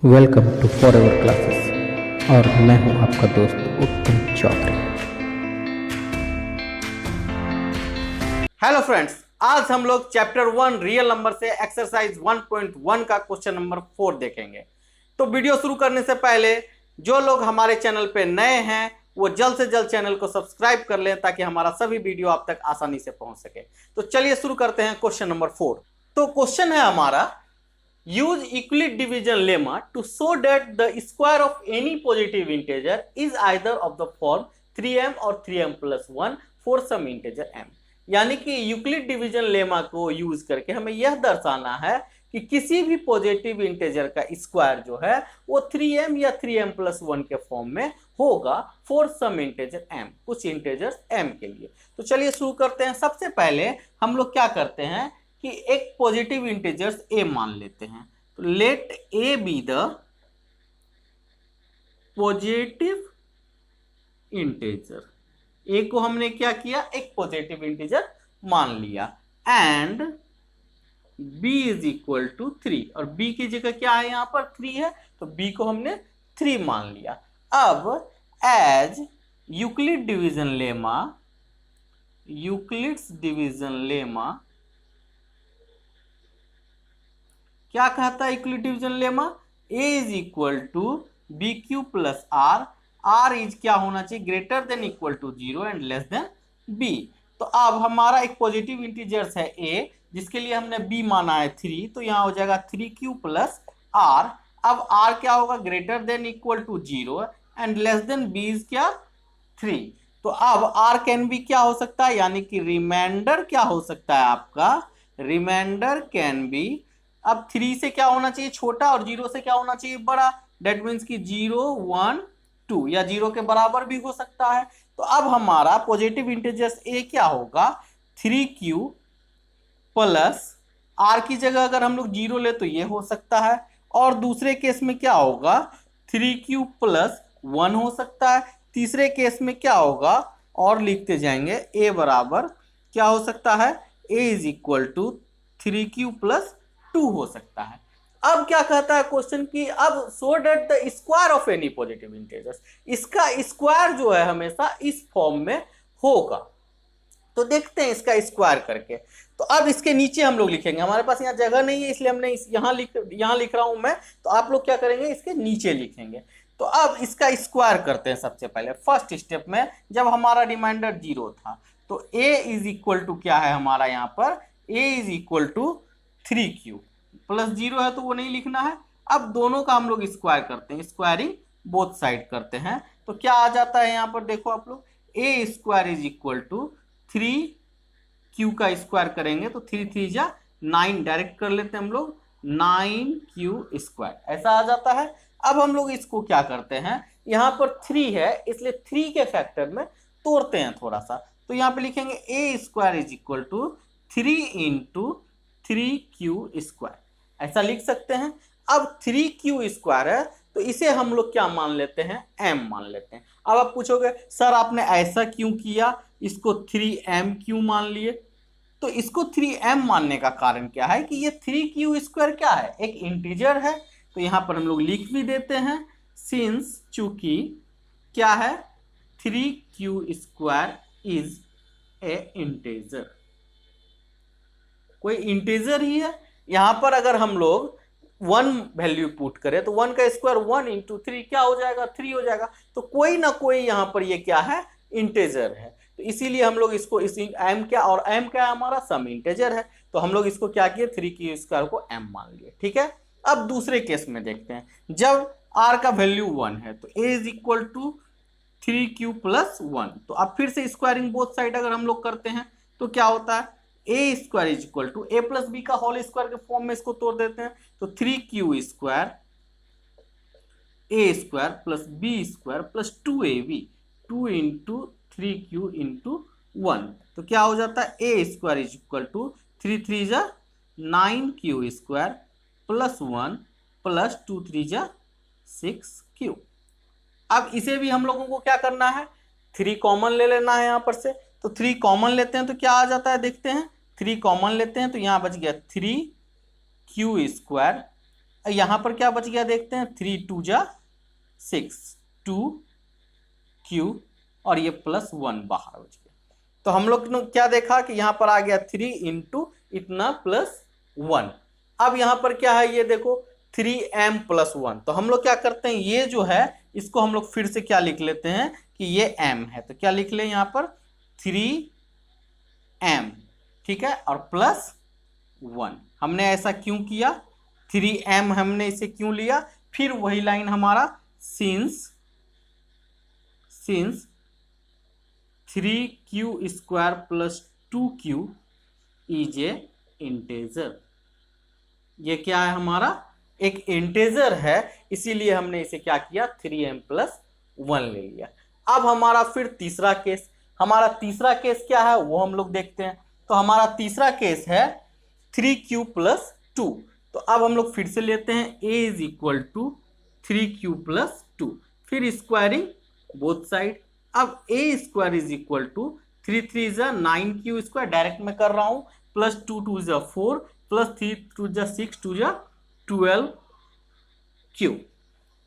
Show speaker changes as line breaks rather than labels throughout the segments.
Welcome to forever classes और मैं हूं आपका दोस्त उत्तम चौधरी।
हेलो फ्रेंड्स, आज हम लोग चैप्टर 1 रियल नंबर से एक्सरसाइज 1.1 का क्वेश्चन नंबर 4 देखेंगे। तो वीडियो शुरू करने से पहले जो लोग हमारे चैनल पे नए हैं वो जल्द से जल्द चैनल को सब्सक्राइब कर लें ताकि हमारा सभी वीडियो आप तक आसानी से पहुंच सके। तो चलिए शुरू करते हैं क्वेश्चन नंबर 4। तो क्वेश्चन है हमारा, use Euclid division lemma to show that the square of any positive integer is either of the form 3m or 3m plus 1 for some integer m। यानी कि यूक्लिड डिवीजन लेमा को use करके हमें यह दर्शाना है कि किसी भी पॉजिटिव इंटीजर का स्क्वायर जो है वो 3m या 3m plus 1 के फॉर्म में होगा फॉर सम इंटीजर m, कुछ इंटीजर m के लिए। तो चलिए शुरू करते हैं। सबसे पहले हम लोग क्या करते हैं कि एक पॉजिटिव इंटीजर्स a मान लेते हैं। तो let a B the positive integer. a को हमने क्या किया, एक पॉजिटिव इंटीजर मान लिया and b is equal to 3 और b की जगह क्या है, यहां पर 3 है तो b को हमने 3 मान लिया। अब as Euclid division lemma, Euclid's division lemma क्या कहता है, Euclid division lemma a is equal to B Q plus R, R is क्या होना चाहिए, greater than equal to 0 and less than b। तो अब हमारा एक पॉजिटिव इंटीजर्स है a जिसके लिए हमने b माना है 3, तो यहाँ हो जाएगा 3q प्लस r। अब r क्या होगा, greater than equal to 0 and less than b is क्या 3। तो अब r कैन बी क्या हो सकता है, यानी कि रिमाइंडर क्या हो सकता है आपका, रिमाइंडर कैन बी, अब 3 से क्या होना चाहिए छोटा और 0 से क्या होना चाहिए बड़ा, डेट मीन्स कि 0 1 2 या 0 के बराबर भी हो सकता है। तो अब हमारा पॉजिटिव इंटीजर्स a क्या होगा, 3q प्लस r की जगह अगर हम लोग 0 ले तो ये हो सकता है, और दूसरे केस में क्या होगा 3q प्लस 1 हो सकता है। तीसरे केस में क्या होगा, और लिखते जाएंगे a बराबर क्या हो सकता है, a is equal to 3q plus 2 हो सकता है। अब क्या कहता है क्वेश्चन की, अब so that the square of any positive integers, इसका स्क्वायर जो है हमेशा इस फॉर्म में होगा। तो देखते हैं इसका स्क्वायर करके। तो अब इसके नीचे हम लोग लिखेंगे, हमारे पास यहाँ जगह नहीं है इसलिए हमने यहाँ लिख रहा हूं मैं, तो आप लोग क्या करेंगे इसके नीचे लिखेंगे। तो अब इसका स्क्वायर करते हैं। सबसे पहले फर्स्ट स्टेप में जब हमारा रिमाइंडर 0 था तो a इज इक्वल टू क्या है हमारा, यहाँ पर a is equal to 3q plus 0 है तो वो नहीं लिखना है। अब दोनों का हम लोग स्क्वायर करते हैं, स्क्वायरिंग बोथ साइड करते हैं। तो क्या आ जाता है यहाँ पर देखो आप लोग, a square is equal to 3q का स्क्वायर करेंगे तो 3 3 जा 9, डायरेक्ट कर लेते हैं हम लोग 9q स्क्वायर, ऐसा आ जाता है। अब हम लोग इसको क्या करते हैं, यहाँ पर 3 है इसलिए 3 के फैक्टर में तोड़ते हैं थोड़ा सा। तो यहाँ पे लिखेंगे a square is equal to 3 into 3q square, ऐसा लिख सकते हैं। अब 3q स्क्वायर है तो इसे हम लोग क्या मान लेते हैं, m मान लेते हैं। अब आप पूछोगे सर आपने ऐसा क्यों किया, इसको 3m क्यों मान लिए। तो इसको 3m मानने का कारण क्या है कि ये 3q स्क्वायर क्या है, एक इंटीजर है। तो यहाँ पर हम लोग लिख भी देते हैं, सिंस चूंकि क्या है 3q square is a integer, कोई इंटीजर ही है। यहां पर अगर हम लोग 1 वैल्यू पुट करें तो 1 का स्क्वायर 1 इंटू 3 क्या हो जाएगा, 3 हो जाएगा। तो कोई ना कोई यहां पर ये क्या है, इंटीजर है। तो इसीलिए हम लोग इसको इस m क्या, और m क्या है हमारा, सम इंटीजर है। तो हम लोग इसको क्या किए, 3q स्क्वायर को m मान लिए, ठीक है। अब दूसरे केस में देखते हैं, जब r का वैल्यू 1 है तो a is equal to 3q plus 1। तो अब फिर से स्क्वायरिंग बोथ साइड अगर हम लोग करते हैं तो क्या होता है, a square is equal to a plus B का होल स्क्वायर के फॉर्म में इसको तोड़ देते हैं। तो 3q square a square plus b square plus 2ab, 2 into 3q into 1। तो क्या हो जाता है, a square is equal to 3 3 जा 9q स्क्वायर प्लस 1 प्लस 2 3 जा 6q। अब इसे भी हम लोगों को क्या करना है, 3 कॉमन ले लेना है यहाँ पर से। तो 3 कॉमन लेते हैं तो क्या आ जाता है, देखते हैं 3 कॉमन लेते हैं तो यहाँ बच गया 3q स्क्वायर यहां पर क्या बच गया देखते हैं, 3 2 जा 6, 2 क्यू और ये +1 बाहर बच गया। तो हम लोग ने क्या देखा कि यहां पर आ गया 3 इंटू इतना +1। अब यहां पर क्या है ये देखो 3m + 1। तो हम लोग क्या करते हैं, ये जो है इसको हम लोग फिर से क्या लिख लेते हैं कि ये m है, तो क्या लिख ले यहां पर 3m, ठीक है, और +1। हमने ऐसा क्यों किया, 3m हमने इसे क्यों लिया, फिर वही लाइन हमारा since 3q² + 2q is a integer. ये क्या है हमारा, एक इंटेजर है, इसीलिए हमने इसे क्या किया 3m + 1 ले लिया। अब हमारा फिर तीसरा केस, हमारा तीसरा केस क्या है वो हम लोग देखते हैं। तो हमारा तीसरा केस है 3q + 2। तो अब हम लोग फिर से लेते हैं a = 3q + 2, फिर स्क्वायरिंग बोथ साइड। अब a² = 3 3 जा 9q², डायरेक्ट में कर रहा हूं, +2 2 जा 4, +3 2 जा 6, 2 जा 12q।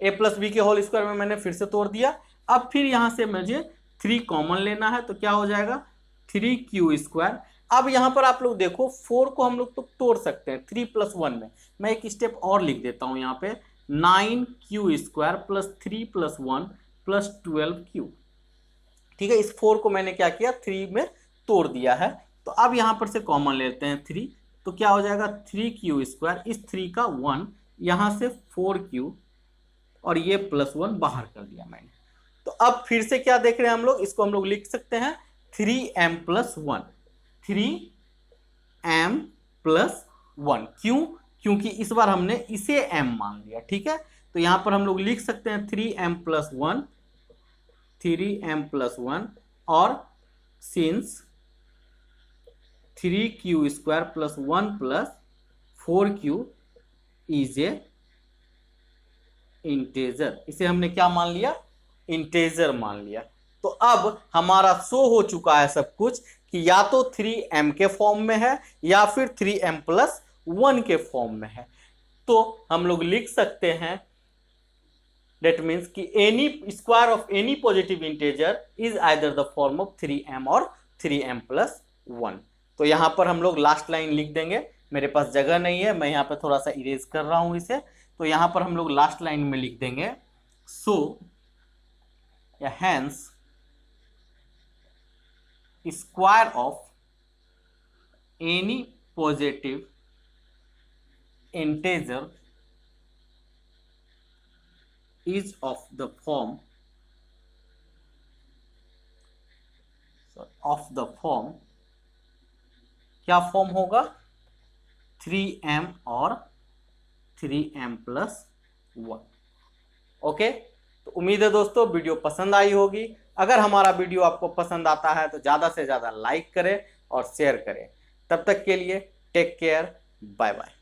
a + b के होल स्क्वायर में मैंने फिर से तोड़ दिया। अब फिर यहां से मुझे 3 कॉमन लेना है, तो क्या हो जाएगा 3q²। अब यहां पर आप लोग देखो 4 को हम लोग तो तोड़ सकते हैं 3 + 1 में। मैं एक स्टेप और लिख देता हूं यहां पे, 9q² + 3 + 1 + 12q। ठीक है, इस 4 को मैंने क्या किया 3 में तोड़ दिया है। तो अब यहां पर से कॉमन लेते हैं 3, तो क्या हो जाएगा 3q², इस 3 का 1, यहां से 4q और ये +1 बाहर कर दिया मैंने। तो अब फिर से क्या देख रहे हैं हम लोग, इसको हम लोग लिख सकते हैं 3m + 1, 3m + 1। क्यों, क्योंकि इस बार हमने इसे m मान लिया, ठीक है। तो यहां पर हम लोग लिख सकते हैं 3m + 1, 3m + 1, और since 3q² + 1 + 4q is a integer. इसे हमने क्या मान लिया, इंटेजर मान लिया। तो अब हमारा शो हो चुका है सब कुछ कि या तो 3m के फॉर्म में है या फिर 3m + 1 के फॉर्म में है। तो हम लोग लिख सकते हैं that means कि any square of any positive integer is either the form of 3m or 3m + 1। तो यहां पर हम लोग लास्ट लाइन लिख देंगे, मेरे पास जगह नहीं है, मैं यहां पे थोड़ा सा इरेज कर रहा हूं इसे। तो यहां पर हम लोग लास्ट लाइन में लिख देंगे so या hence square of any positive integer is of the form क्या फॉर्म होगा 3m और 3m + 1। ओके, तो उम्मीद है दोस्तों वीडियो पसंद आई होगी। अगर हमारा वीडियो आपको पसंद आता है तो ज़्यादा से ज़्यादा लाइक करें और शेयर करें। तब तक के लिए टेक केयर, बाय बाय।